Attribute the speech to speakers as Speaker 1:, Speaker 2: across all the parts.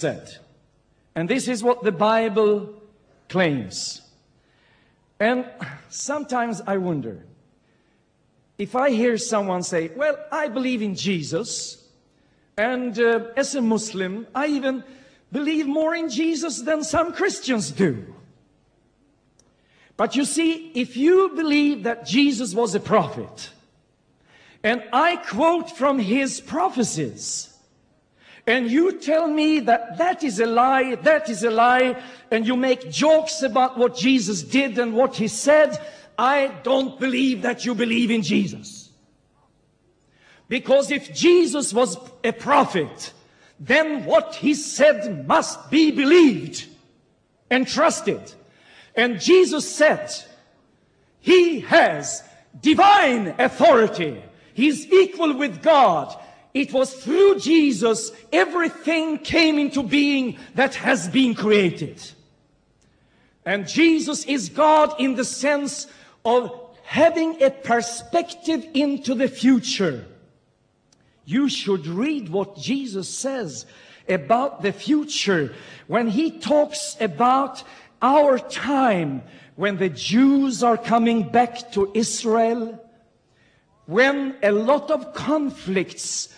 Speaker 1: said. And this is what the Bible claims. And sometimes I wonder, if I hear someone say, well, I believe in Jesus, and as a Muslim, I even believe more in Jesus than some Christians do. But you see, if you believe that Jesus was a prophet, and I quote from his prophecies, and you tell me that that is a lie, and you make jokes about what Jesus did and what he said, I don't believe that you believe in Jesus. Because if Jesus was a prophet, then what he said must be believed and trusted. And Jesus said, he has divine authority. He's equal with God. It was through Jesus everything came into being that has been created. And Jesus is God in the sense of having a perspective into the future. You should read what Jesus says about the future when he talks about our time, when the Jews are coming back to Israel, when a lot of conflicts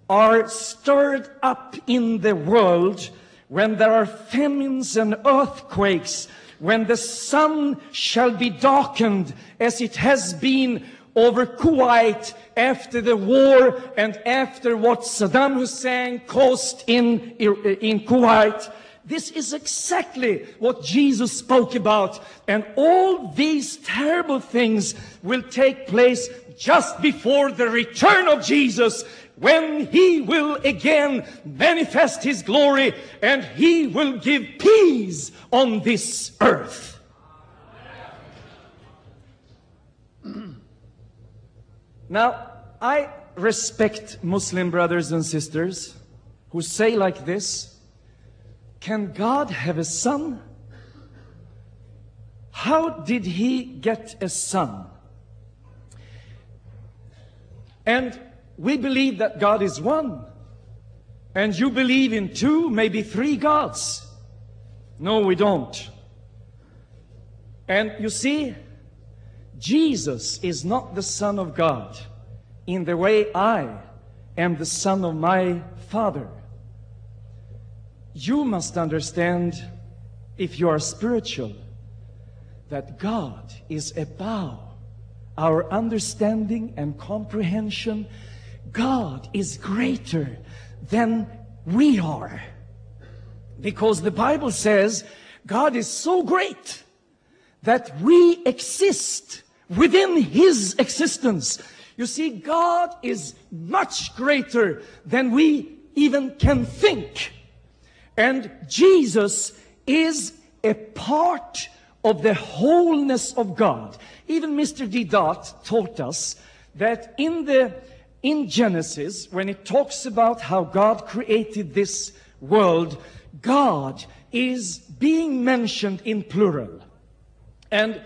Speaker 1: are stirred up in the world, when there are famines and earthquakes, when the sun shall be darkened as it has been over Kuwait after the war and after what Saddam Hussein caused in Kuwait. This is exactly what Jesus spoke about. And all these terrible things will take place just before the return of Jesus, when he will again manifest his glory and he will give peace on this earth. Now, I respect Muslim brothers and sisters who say like this, can God have a son? How did he get a son? And we believe that God is one. And you believe in 2, maybe 3 gods. No, we don't. And you see, Jesus is not the Son of God in the way I am the son of my Father. You must understand, if you are spiritual, that God is above our understanding and comprehension. God is greater than we are. Because the Bible says God is so great that we exist within his existence. You see, God is much greater than we even can think. And Jesus is a part of the wholeness of God. Even Mr. Deedat taught us that in Genesis, when it talks about how God created this world, God is being mentioned in plural. And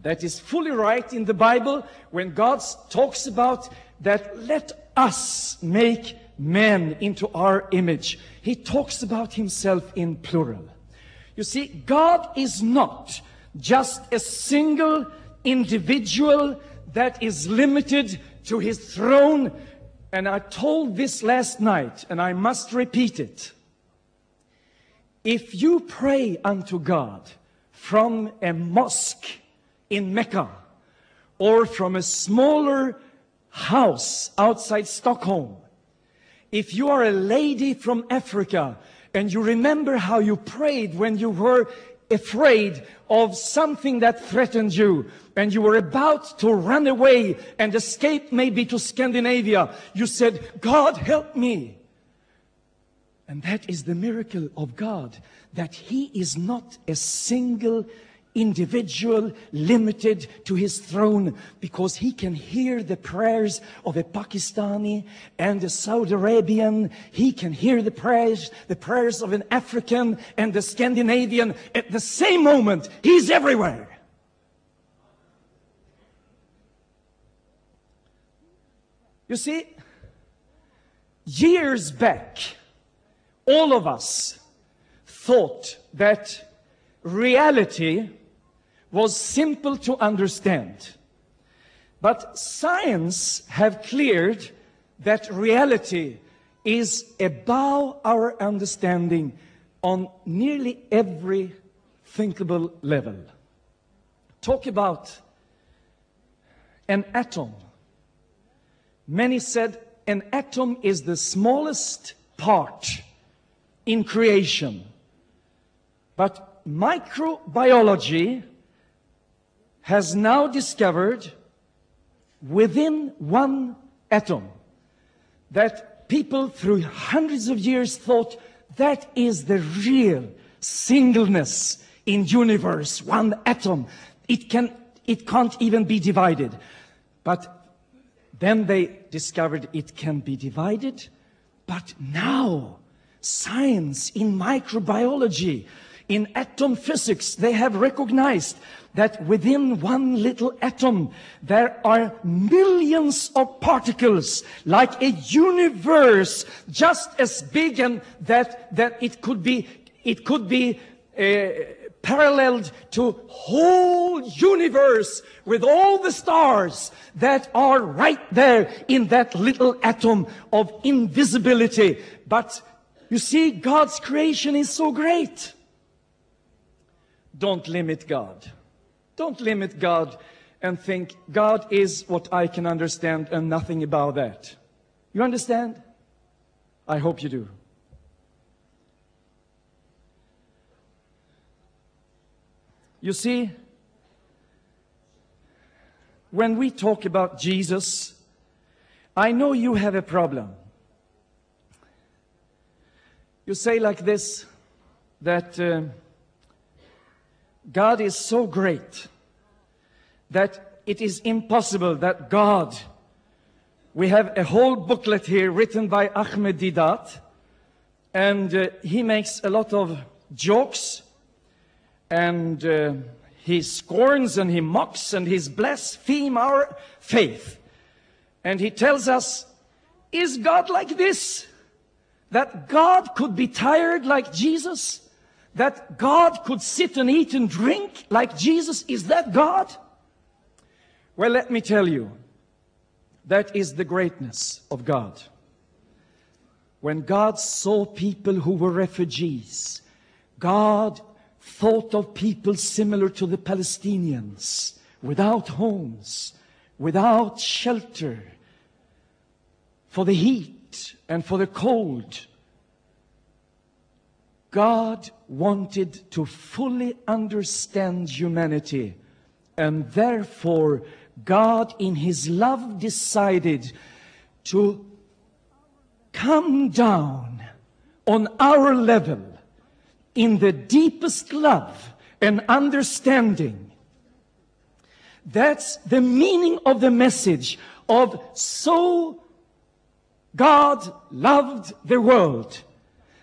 Speaker 1: that is fully right in the Bible when God talks about that, let us make man into our image. He talks about himself in plural. You see, God is not just a single individual that is limited to his throne. And I told this last night, and I must repeat it. If you pray unto God from a mosque in Mecca, or from a smaller house outside Stockholm, if you are a lady from Africa, and you remember how you prayed when you were afraid of something that threatened you, and you were about to run away and escape maybe to Scandinavia, you said, God, help me. And that is the miracle of God, that he is not a single individual limited to his throne, because he can hear the prayers of a Pakistani and a Saudi Arabian. He can hear the prayers of an African and a Scandinavian at the same moment. He's everywhere. You see, years back, all of us thought that reality was simple to understand. But science have cleared that reality is above our understanding on nearly every thinkable level. Talk about an atom. Many said an atom is the smallest part in creation. But microbiology has now discovered within one atom that people through hundreds of years thought that is the real singleness in universe, one atom. It can't even be divided. But then they discovered it can be divided. But now, science in microbiology, in atom physics, they have recognized that within one little atom, there are millions of particles, like a universe just as big, and that it could be paralleled to whole universe with all the stars that are right there in that little atom of invisibility. But you see, God's creation is so great. Don't limit God. Don't limit God and think God is what I can understand and nothing about that. You understand? I hope you do. You see, when we talk about Jesus, I know you have a problem. You say like this, that God is so great that it is impossible that God, we have a whole booklet here written by Ahmed Deedat, and he makes a lot of jokes, and he scorns and he mocks and he blasphemes our faith. And he tells us, is God like this? That God could be tired like Jesus? That God could sit and eat and drink like Jesus? Is that God? Well, let me tell you, that is the greatness of God. When God saw people who were refugees, God thought of people similar to the Palestinians, without homes, without shelter, for the heat and for the cold. God wanted to fully understand humanity, and therefore God in His love decided to come down on our level in the deepest love and understanding. That's the meaning of the message of so God loved the world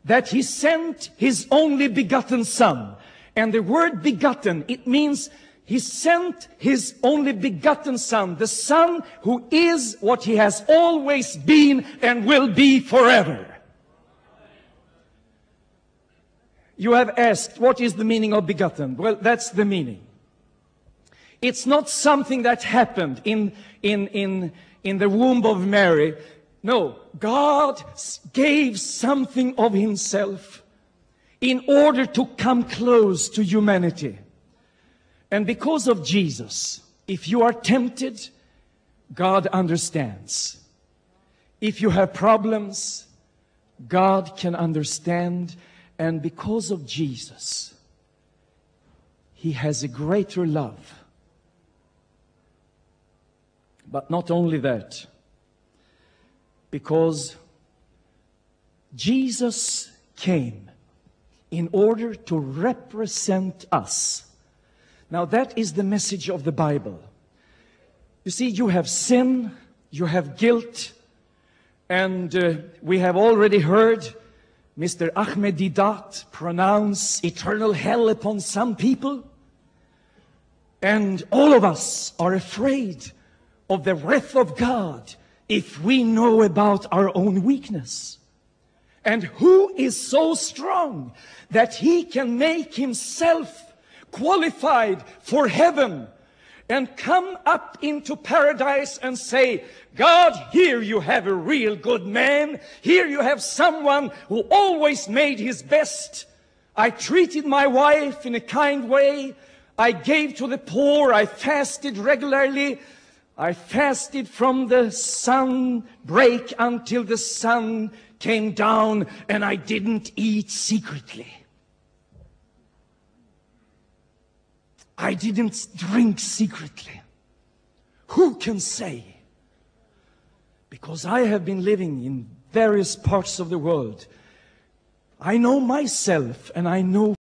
Speaker 1: that He sent His only begotten Son. And the word begotten, it means He sent His only begotten Son, the Son who is what He has always been and will be forever. You have asked, what is the meaning of begotten? Well, that's the meaning. It's not something that happened in the womb of Mary. No, God gave something of Himself in order to come close to humanity. And because of Jesus, if you are tempted, God understands. If you have problems, God can understand. And because of Jesus, He has a greater love. But not only that, because Jesus came in order to represent us. Now that is the message of the Bible. You see, you have sin, you have guilt, and we have already heard Mr. Ahmed Deedat pronounce eternal hell upon some people. And all of us are afraid of the wrath of God if we know about our own weakness. And who is so strong that he can make himself qualified for heaven and come up into paradise and say, God, here you have a real good man. Here you have someone who always made his best. I treated my wife in a kind way. I gave to the poor. I fasted regularly. I fasted from the sun break until the sun came down, and I didn't eat secretly. I didn't drink secretly. Who can say? Because I have been living in various parts of the world. I know myself and I know